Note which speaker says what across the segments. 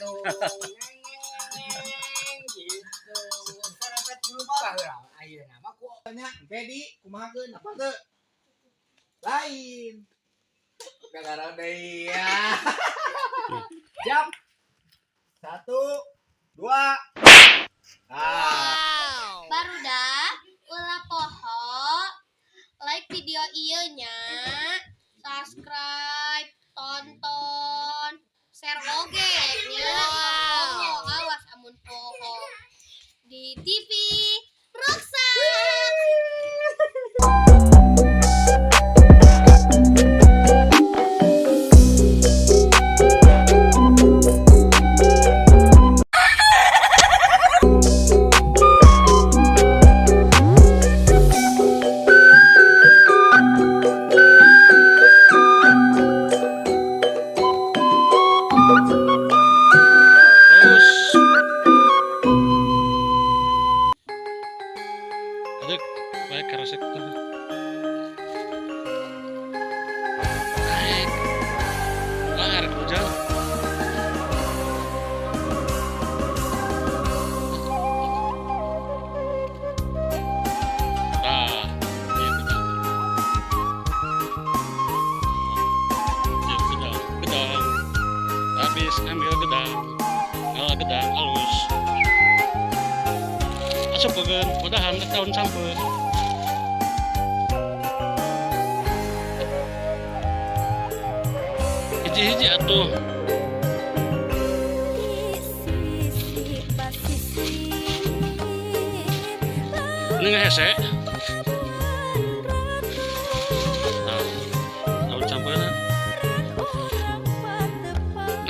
Speaker 1: gitu. Gitu. Serempet dulu mah urang. Ayeuna mah ku nya Dedi kumahakeun apa teu? Lain. Gara-gara deui ya. Siap. 1 2
Speaker 2: Barudak ulah poho like video ieu nya, subscribe, tonton, share oge nya. Poho awas amun poho di TV Roxan.
Speaker 3: Ambil gedang, ngalah gedang halus. Asup peugeun, mudahan daun sampeu. Hiji-hiji atuh. Ini ngehese. Daun sampeu.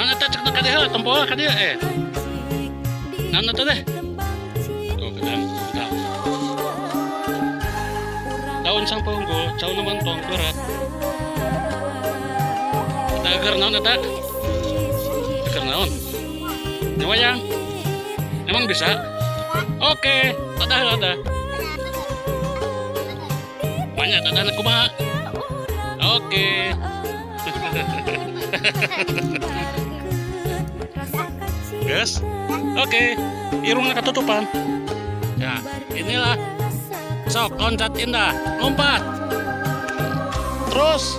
Speaker 3: Nana teh cek ka dieu tempoh ka dieu Nana teh tuh gedang daun sampeu unggul cauna mantong berat eta keur naon eta keur naon nyawayang emang bisa oke ada banyak ada kumaha oke. Guys, oke, irungnya ketutupan. Ya, inilah sok loncat indah, lompat, terus,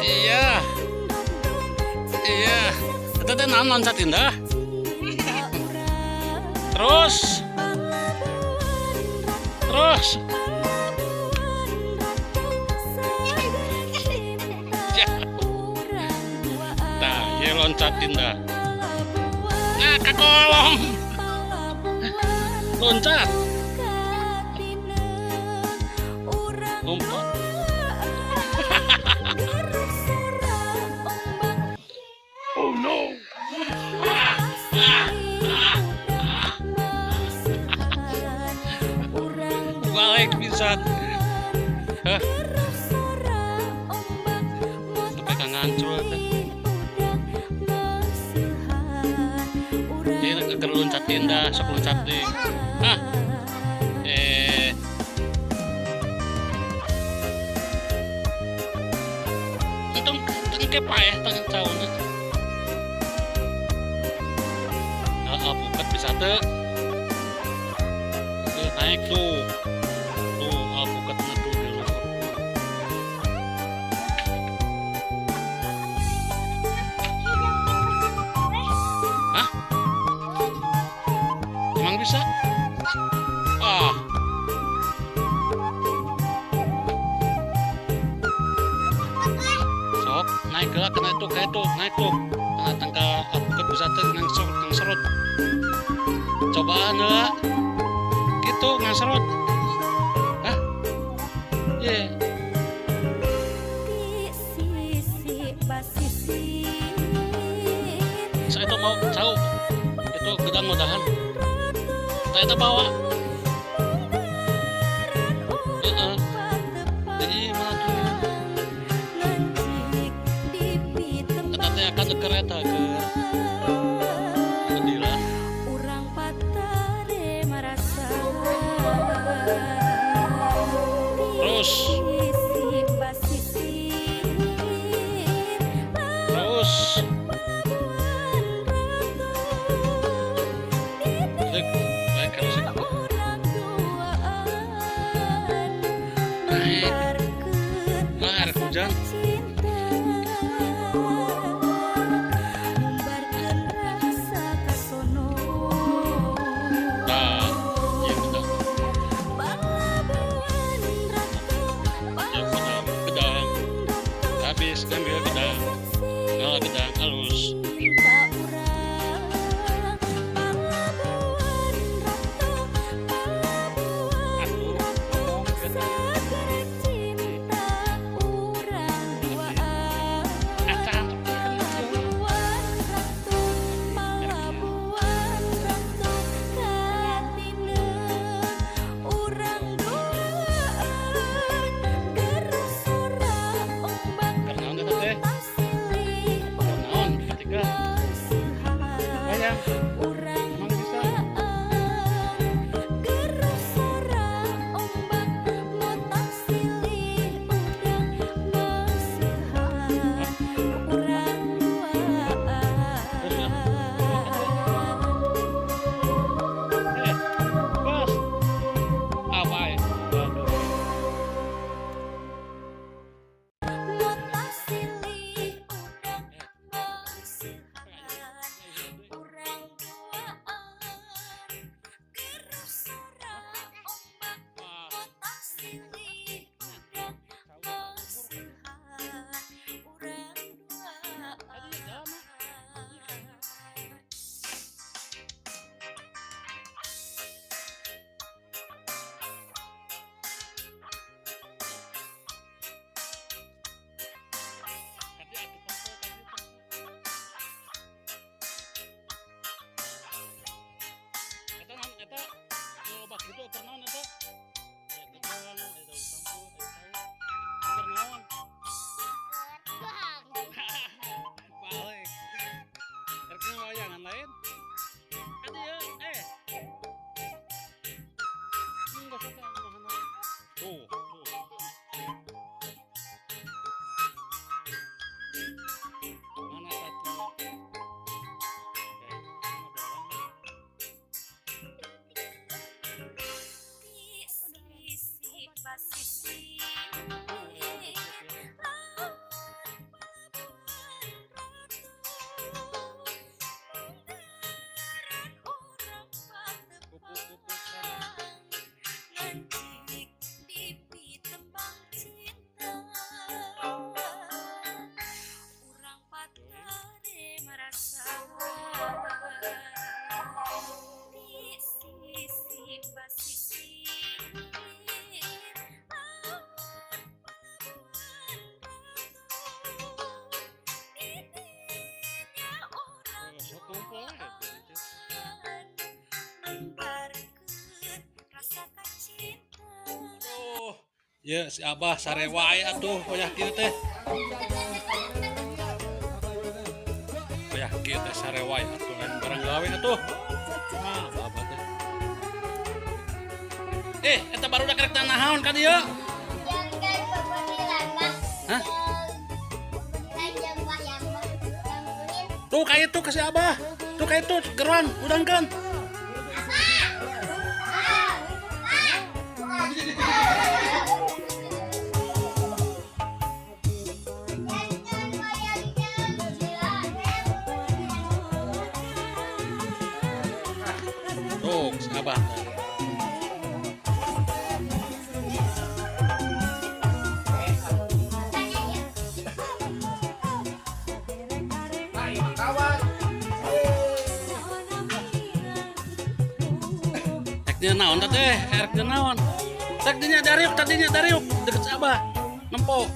Speaker 3: iya, itu teh naon loncat indah, terus. Loncat indah. Nah, kakolong. Loncat. Lompat. Oh no. Balik bisa. Hah? Sampai ngancur teh. Loncat indah, sok loncat deh. Hah? Untung kepa ya tangan cauna. Alpukat bisa teh. Naik tuh. Tuh alpukatnya tuh di luar. Hah? Emang bisa? Sok naik gerak kena itu kayak tuh naik tuh tangka alpukat bisa tuh nang serut cobaan lah gitu nang serut saya itu mau tahu itu gedang mudahan saya bawa jadi mana tuh katanya akan ke kereta ke Madura terus naik lahar hujan. Nah, iya betul. Ya gedang, gedang. Habis ngambil gedang. Kalau gedang halus. Aduh, ngomong gitu. Acan. Kenaon eta teh? Kenaon ketika bayang emang bisa. Bos, apa ya? Waduh. Eta loba kitu keur naon eta? Ya betul, eta sampul, keur naon? Balik. Keur ke wayangan lain. Kan ieu enggak suka mana. Tuh, tuh. Mana satu? Oke, mana bawang? Kupu-kupu sana. Sok kumpul ya. Aduh, ya si Abah sare wae atuh hoyah kieu teh. Hoyah kieu teh sare wae atuh lain barang gawe atuh. Nah, Abah teh. Eta baru dak rek naon ka dieu? Hah? Tuh kayak itu kasih Abah. Tuh kayak itu geruan udangkeun. Tuh kasih Abah. Dia naon teh, erek dia naon. Tadinya dariuk deket Abah, nempok.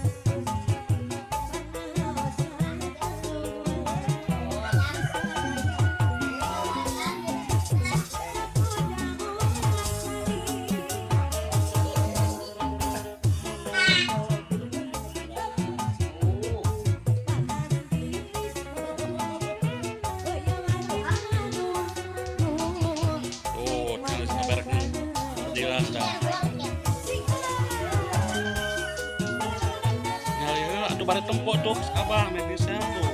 Speaker 3: Bari tempok tuh Abah bisa tuh.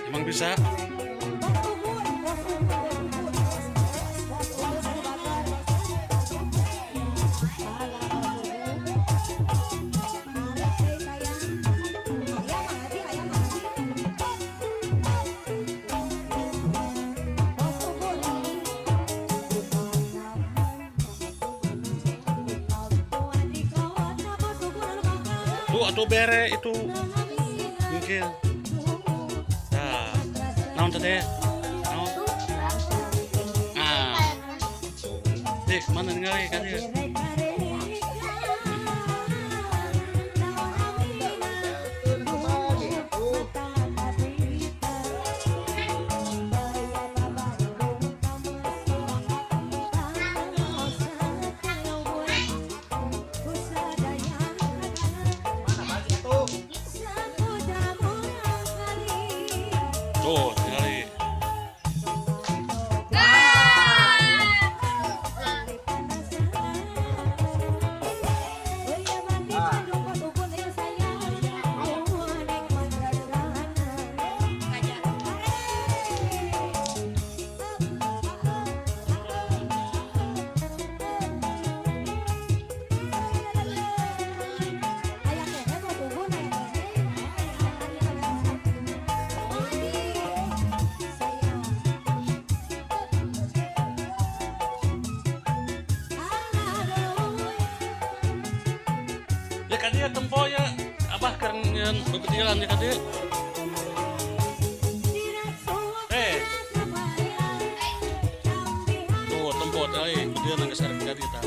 Speaker 3: Emang bisa. atau bere itu mungkin. Nah, naon tadi? Naon? Ah, dek mana ningali kan dia? Tuh, ningali. Ya kan dia tempo ya abah keren bebetilan ya kan dia. Tuh tempo tadi dia nang geser ka dia ta.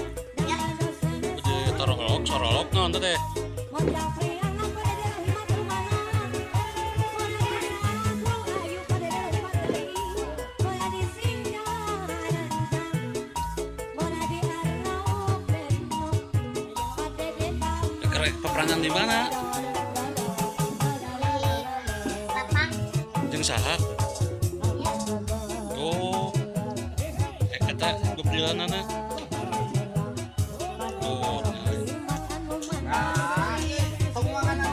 Speaker 3: Bede tarolok sorolok naon teh. Peperangan di mana? Jeung saha? Oh. Eta bebedilanana. Oh.
Speaker 1: Semua kanan.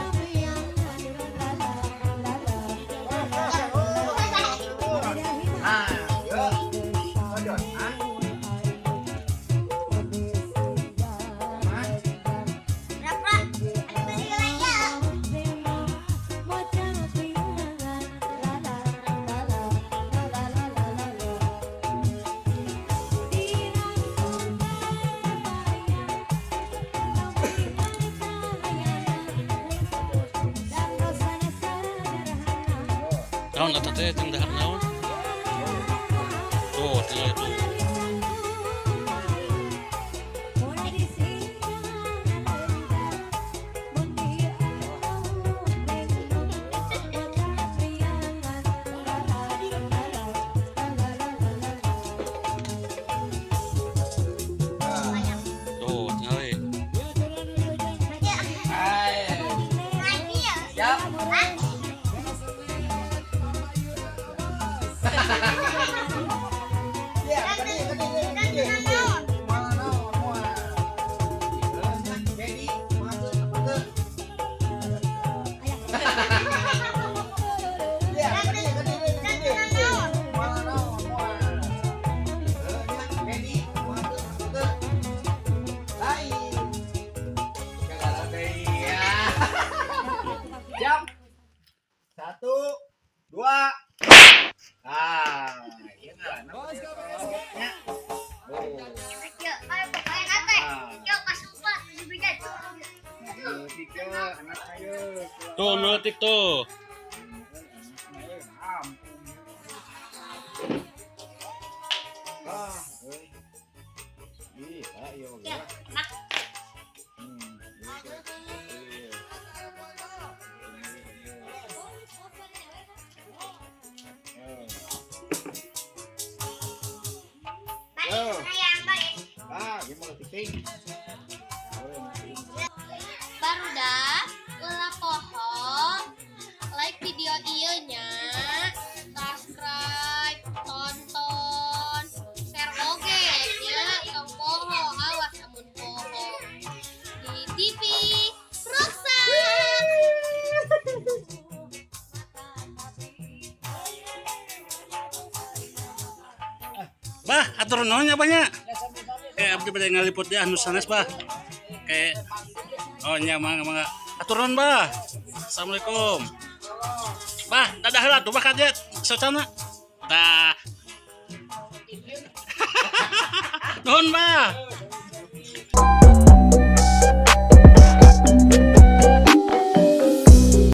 Speaker 3: Naon eta teh jeung dahar naon? Tuh, tinggal itu. Tuh, tinggal itu.
Speaker 1: Siap. Siap. 1, 2. Iya kan?
Speaker 3: Tuh, nuletik tuh.
Speaker 2: Barudak ulah poho like video ieu nya, subscribe, tonton, share oge nya, tong poho awas amun poho di TV Roxa.
Speaker 3: Bah, atur naonnya banyak. Abdi bade ngaliput dia anu sanes bah. Oh nya mangga. Aturan bah. Assalamualaikum. Bah, dadah heula tuh bah kajet. Sacana. Dah. Nuhun bah.